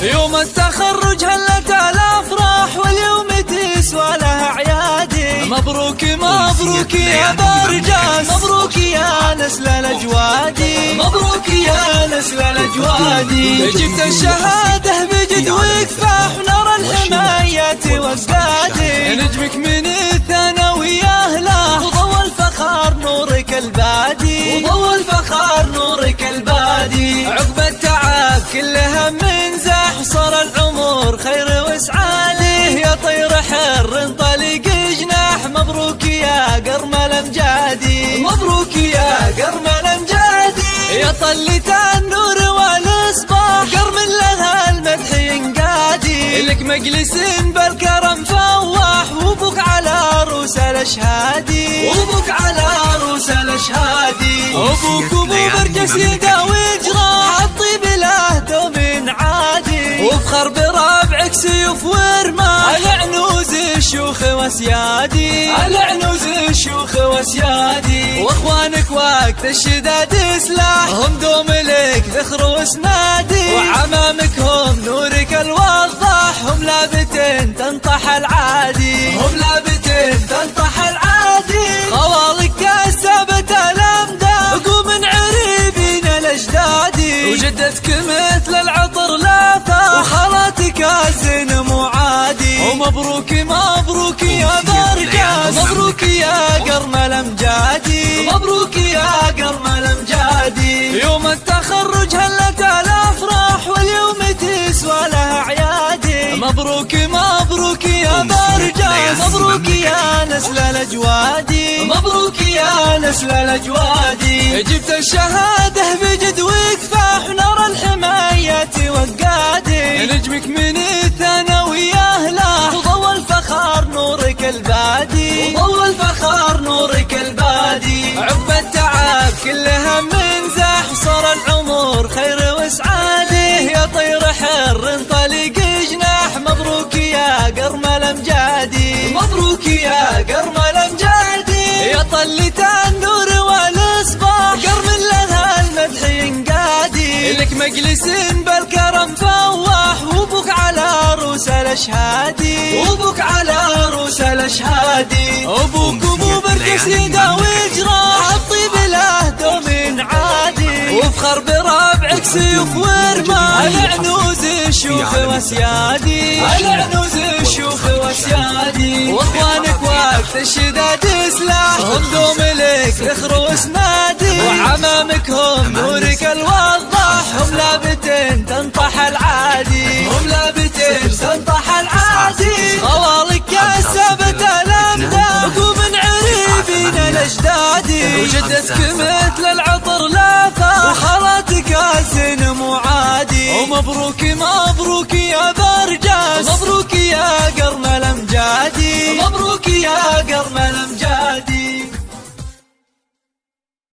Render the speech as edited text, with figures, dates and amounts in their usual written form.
يوم التخرج هلت الافراح واليوم تسوى لها اعيادي. مبروك مبروك يا برجاس، مبروك يا نسل الاجوادي، مبروك يا نسل الاجوادي. جبت الشهاده بجد وكفاح ونرى الحمايات واسقادي. نجمك من الثانويه له وضوى الفخار نورك البادي، وضوى الفخار نورك البادي. عقب التعب كل هم زاح صار العمر خير واسعادي. يا طير حر انطلق جناح، مبروك يا قرم الامجادي، مبروك يا قرم الامجادي. يا طلة النور والاصباح قرم لها المدح ينقادي. لك مجلس بالكرم فواح وبوك على روس الاشهادي، وبوك على روس الاشهادي. ابوك ابو برجس يداوي جراح الطيب له دوم عادي. وفخر برابعك سيوف ورماح على عنوز الشيوخ واسيادي، على عنوز الشيوخ واسيادي. واخوانك وقت الشداد سلاح هم دوم لك ذخر واسنادي. وعمامك هم نورك الوضاح هم لابتين تنطح العادي، هم لابتين تنطح العادي. خوالك كسبت الامداد وقوم عريبين الاجدادي. وجدتك مثل العطر لافا وخالاتك الزين معادي. ومبروك مبروك يا برجاس، مبروك يا قرم الامجادي، مبروك يا قرم الامجادي. يوم التخرج هلت الافراح واليوم تسوى لها اعيادي. مبروك مبروك يا برجاس، مبروك يا نسل الاجوادي، مبروك يا نسل الاجوادي. جبت الشهاده بجد وكفاح ونرى الحمايات وقادي. نجمك من الثانويه له وضوى الفخار نورك البادي، وضوى الفخار نورك البادي. عقب التعب كل هم زاح صار العمر خير واسعادي. يا طير حر انطلق جناح، مبروك يا قرم الامجادي، مبروك يا قرم الامجادي. يا طلة النور والاصباح قرم لها المدح ينقادي. لك مجلس بالكرم فواح وبوك على روس الاشهادي، وبوك على روس الاشهادي. ابوك ابو برجس يداوي جراح الطيب له دوم عادي. وفخر برابعك سيوف ورماح على عنوز الشيوخ واسيادي، على عنوز الشيوخ واسيادي. واخوانك وقت الشداد سلاح هم دوم لك ذخر واسنادي. وعمامك هم نورك الوضاح هم لابتين تنطح العادي، هم لابتين تنطح العادي. خوالك كسبت الامداد ومن عريبين الاجدادي. وجدتك مثل العطر لافا وخالاتك الزين معادي. ومبروك مبروك يا برجاس، مبروك يا قرم الامجادي، مبروك